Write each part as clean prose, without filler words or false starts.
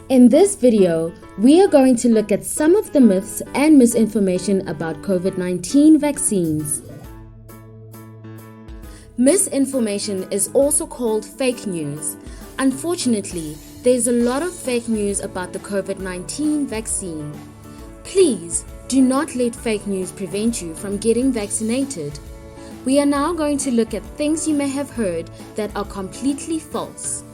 In this video, we are going to look at some of the myths and misinformation about COVID-19 vaccines. Misinformation is also called fake news. Unfortunately, there's a lot of fake news about the COVID-19 vaccine. Please do not let fake news prevent you from getting vaccinated. We are now going to look at things you may have heard that are completely false.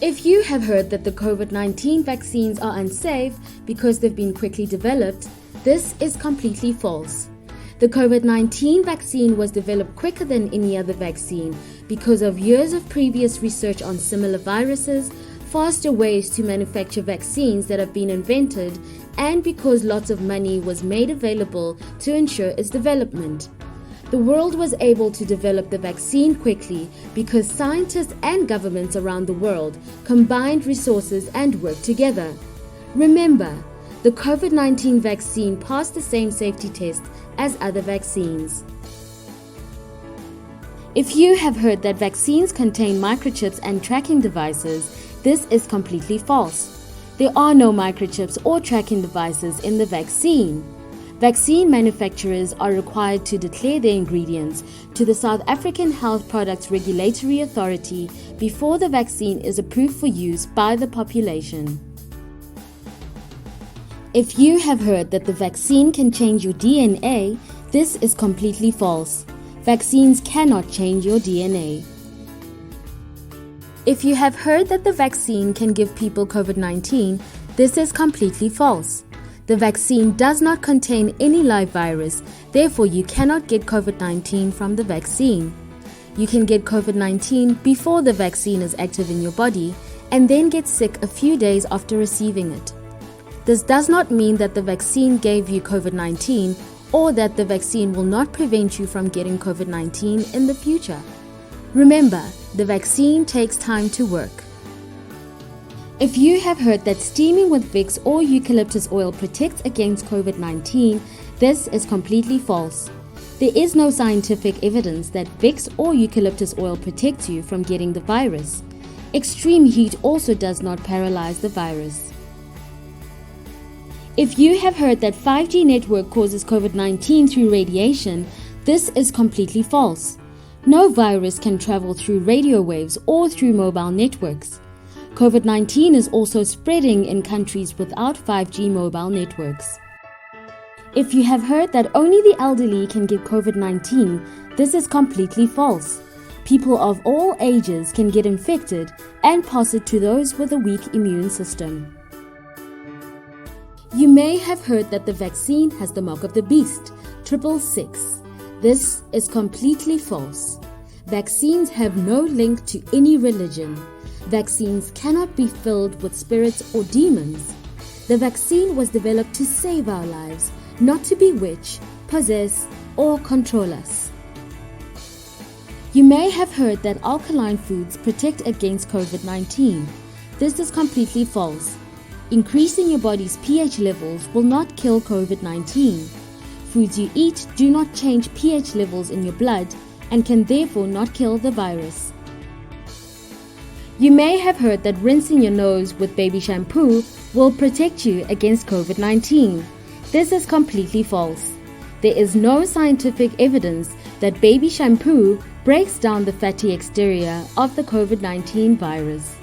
If you have heard that the COVID-19 vaccines are unsafe because they've been quickly developed, this is completely false. The COVID-19 vaccine was developed quicker than any other vaccine because of years of previous research on similar viruses, faster ways to manufacture vaccines that have been invented, and because lots of money was made available to ensure its development. The world was able to develop the vaccine quickly because scientists and governments around the world combined resources and worked together. Remember, the COVID-19 vaccine passed the same safety test as other vaccines. If you have heard that vaccines contain microchips and tracking devices, this is completely false. There are no microchips or tracking devices in the vaccine. Vaccine manufacturers are required to declare their ingredients to the South African Health Products Regulatory Authority before the vaccine is approved for use by the population. If you have heard that the vaccine can change your DNA, this is completely false. Vaccines cannot change your DNA. If you have heard that the vaccine can give people COVID-19, this is completely false. The vaccine does not contain any live virus, therefore you cannot get COVID-19 from the vaccine. You can get COVID-19 before the vaccine is active in your body and then get sick a few days after receiving it. This does not mean that the vaccine gave you COVID-19 or that the vaccine will not prevent you from getting COVID-19 in the future. Remember, the vaccine takes time to work. If you have heard that steaming with Vicks or eucalyptus oil protects against COVID-19, this is completely false. There is no scientific evidence that Vicks or eucalyptus oil protects you from getting the virus. Extreme heat also does not paralyze the virus. If you have heard that 5G network causes COVID-19 through radiation, this is completely false. No virus can travel through radio waves or through mobile networks. COVID-19 is also spreading in countries without 5G mobile networks. If you have heard that only the elderly can get COVID-19, this is completely false. People of all ages can get infected and pass it to those with a weak immune system. You may have heard that the vaccine has the mark of the beast, 666. This is completely false. Vaccines have no link to any religion. Vaccines cannot be filled with spirits or demons. The vaccine was developed to save our lives, not to bewitch, possess, or control us. You may have heard that alkaline foods protect against COVID-19. This is completely false. Increasing your body's pH levels will not kill COVID-19. Foods you eat do not change pH levels in your blood and can therefore not kill the virus. You may have heard that rinsing your nose with baby shampoo will protect you against COVID-19. This is completely false. There is no scientific evidence that baby shampoo breaks down the fatty exterior of the COVID-19 virus.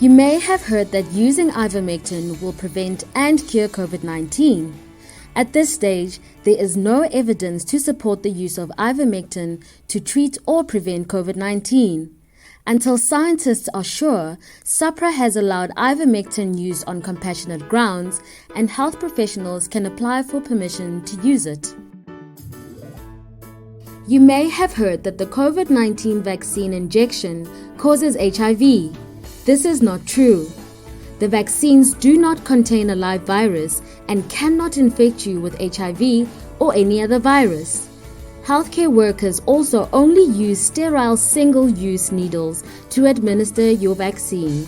You may have heard that using ivermectin will prevent and cure COVID-19. At this stage, there is no evidence to support the use of ivermectin to treat or prevent COVID-19. Until scientists are sure, SAHPRA has allowed ivermectin use on compassionate grounds, and health professionals can apply for permission to use it. You may have heard that the COVID-19 vaccine injection causes HIV. This is not true. The vaccines do not contain a live virus and cannot infect you with HIV or any other virus. Healthcare workers also only use sterile single-use needles to administer your vaccine.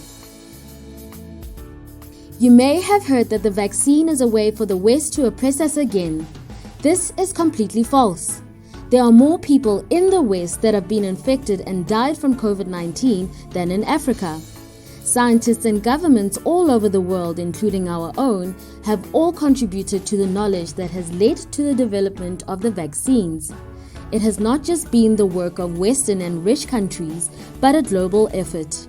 You may have heard that the vaccine is a way for the West to oppress us again. This is completely false. There are more people in the West that have been infected and died from COVID-19 than in Africa. Scientists and governments all over the world, including our own, have all contributed to the knowledge that has led to the development of the vaccines. It has not just been the work of Western and rich countries, but a global effort.